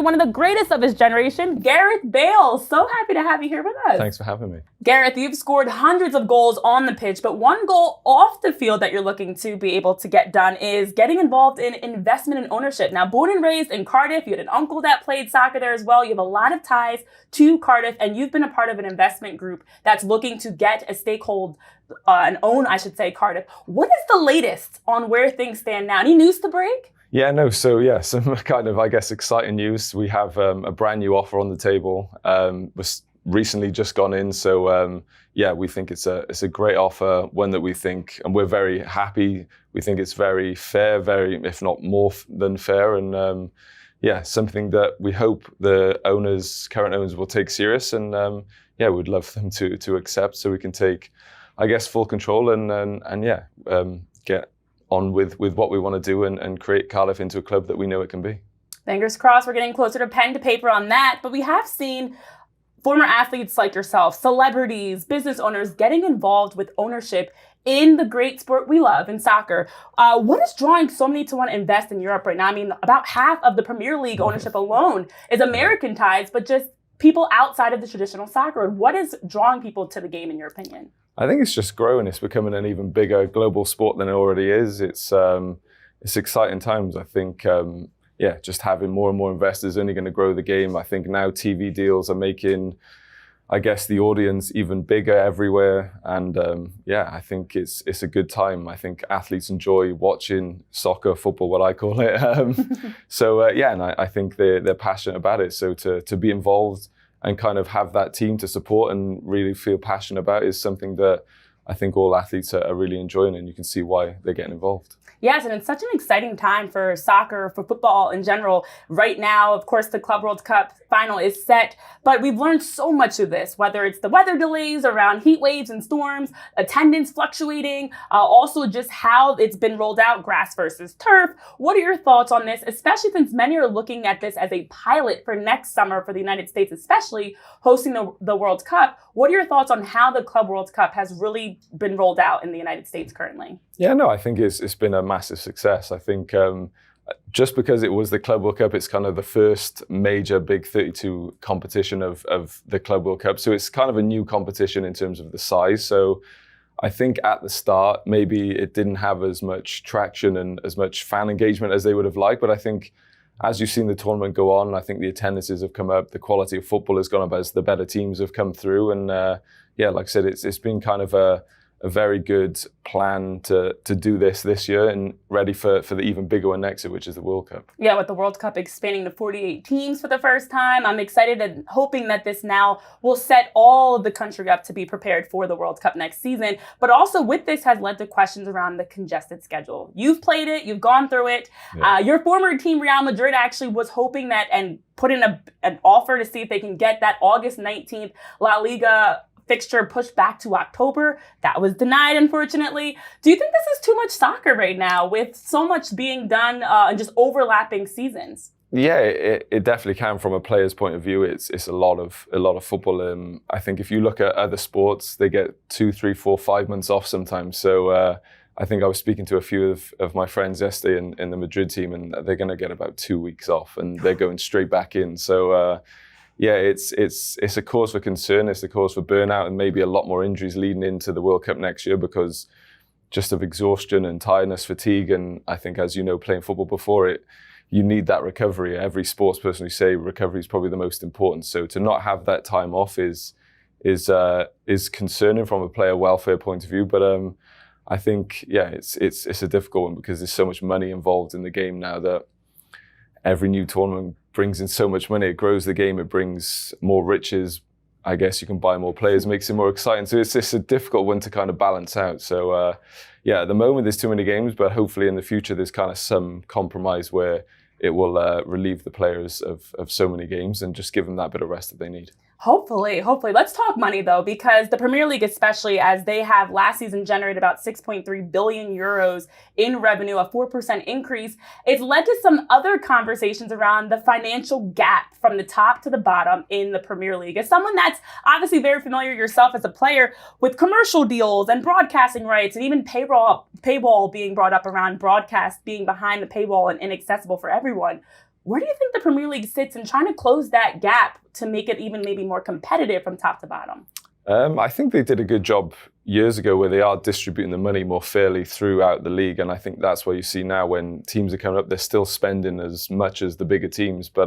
one of the greatest of his generation, Gareth Bale. So happy to have you here with us. Thanks for having me. Gareth, you've scored hundreds of goals on the pitch, but one goal off the field that you're looking to be able to get done is getting involved in investment and ownership. Now, born and raised in Cardiff, you had an uncle that played soccer there as well. You have a lot of ties to Cardiff, and you've been a part of an investment group that's looking to get a stakehold and own, I should say, Cardiff. What is the latest on where things stand now? Any news to break? Some kind of, I guess, exciting news. We have a brand new offer on the table. Was recently just gone in. So we think it's a great offer, one that we think, and we're very happy. We think it's very fair, very, if not more than fair. And something that we hope the current owners will take serious. And we'd love them to accept so we can take, I guess, full control and get on with what we want to do and create Cardiff into a club that we know it can be. Fingers crossed we're getting closer to pen to paper on that. But we have seen former athletes like yourself, celebrities, business owners getting involved with ownership in the great sport we love in soccer. What is drawing so many to want to invest in Europe right now? I mean, about half of the Premier League ownership alone is American ties, but just people outside of the traditional soccer. What is drawing people to the game, in your opinion? I think it's just growing. It's becoming an even bigger global sport than it already is. It's exciting times. I think, just having more and more investors is only going to grow the game. I think now TV deals are making, I guess, the audience even bigger everywhere. And I think it's a good time. I think athletes enjoy watching soccer, football, what I call it. And I think they're passionate about it. So to be involved and kind of have that team to support and really feel passionate about is something that I think all athletes are really enjoying, and you can see why they're getting involved. Yes, and it's such an exciting time for soccer, for football in general. Right now, of course, the Club World Cup final is set, but we've learned so much of this, whether it's the weather delays around heat waves and storms, attendance fluctuating, also just how it's been rolled out, grass versus turf. What are your thoughts on this, especially since many are looking at this as a pilot for next summer for the United States, especially hosting the World Cup? What are your thoughts on how the Club World Cup has really been rolled out in the United States currently? I think it's been a massive success. I think just because it was the Club World Cup, it's kind of the first major big 32 competition of the Club World Cup. So it's kind of a new competition in terms of the size. So I think at the start, maybe it didn't have as much traction and as much fan engagement as they would have liked. But I think as you've seen the tournament go on, I think the attendances have come up, the quality of football has gone up as the better teams have come through. And like I said, it's been kind of a very good plan to do this year and ready for the even bigger one next year, which is the World Cup. Yeah, with the World Cup expanding to 48 teams for the first time, I'm excited and hoping that this now will set all of the country up to be prepared for the World Cup next season. But also with this has led to questions around the congested schedule. You've played it, you've gone through it. Yeah. Your former team, Real Madrid, actually was hoping that and put in an offer to see if they can get that August 19th La Liga fixture pushed back to October. That was denied, unfortunately. Do you think this is too much soccer right now with so much being done and just overlapping seasons? Yeah, it definitely can. From a player's point of view, it's a lot of football. I think if you look at other sports, they get 2, 3, 4, 5 months off sometimes. So I think I was speaking to a few of my friends yesterday in the Madrid team, and they're going to get about 2 weeks off, and they're going straight back in. So it's a cause for concern. It's a cause for burnout and maybe a lot more injuries leading into the World Cup next year because just of exhaustion and tiredness, fatigue. And I think, as you know, playing football before it, you need that recovery. Every sports person, we say recovery is probably the most important. So to not have that time off is concerning from a player welfare point of view. But I think, it's a difficult one because there's so much money involved in the game now that every new tournament brings in so much money. It grows the game. It brings more riches. I guess you can buy more players, makes it more exciting. So it's a difficult one to kind of balance out. So at the moment there's too many games, but hopefully in the future there's kind of some compromise where it will relieve the players of so many games and just give them that bit of rest that they need. Hopefully. Let's talk money, though, because the Premier League, especially as they have last season generated about 6.3 billion euros in revenue, a 4% increase. It's led to some other conversations around the financial gap from the top to the bottom in the Premier League. As someone that's obviously very familiar yourself as a player with commercial deals and broadcasting rights and even paywall being brought up around broadcast being behind the paywall and inaccessible for everyone. Where do you think the Premier League sits in trying to close that gap to make it even maybe more competitive from top to bottom? I think they did a good job years ago where they are distributing the money more fairly throughout the league. And I think that's what you see now when teams are coming up, they're still spending as much as the bigger teams. But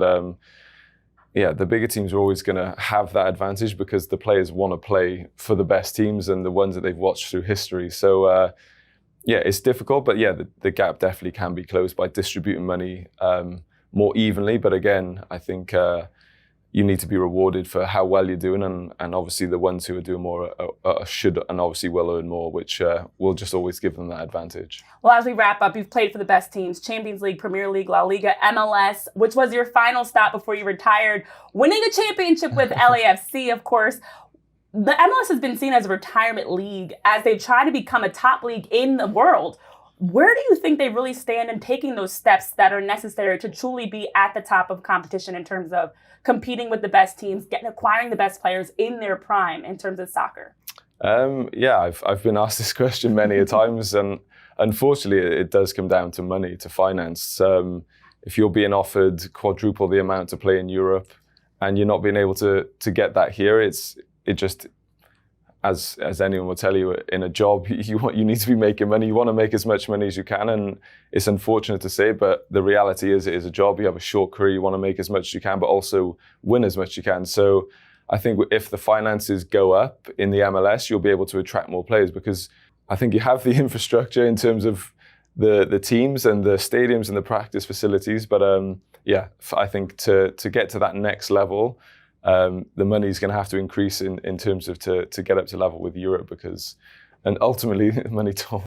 the bigger teams are always going to have that advantage because the players want to play for the best teams and the ones that they've watched through history. So, it's difficult. But the gap definitely can be closed by distributing money more evenly. But again, I think you need to be rewarded for how well you're doing, and obviously the ones who are doing more should and obviously will earn more, which will just always give them that advantage. Well, as we wrap up, you've played for the best teams: Champions League, Premier League, La Liga, MLS, which was your final stop before you retired, winning a championship with LAFC, of course. The MLS has been seen as a retirement league as they try to become a top league in the world. Where do you think they really stand in taking those steps that are necessary to truly be at the top of competition in terms of competing with the best teams, acquiring the best players in their prime in terms of soccer? I've been asked this question many a times, and unfortunately it does come down to money, to finance. If you're being offered quadruple the amount to play in Europe and you're not being able to get that here, it just, as anyone will tell you, in a job, you need to be making money. You want to make as much money as you can, and it's unfortunate to say, but the reality is it is a job. You have a short career. You want to make as much as you can, but also win as much as you can. So I think if the finances go up in the MLS, you'll be able to attract more players because I think you have the infrastructure in terms of the teams and the stadiums and the practice facilities. But I think to get to that next level, the money is going to have to increase in terms of to get up to level with Europe, because, and ultimately money talks.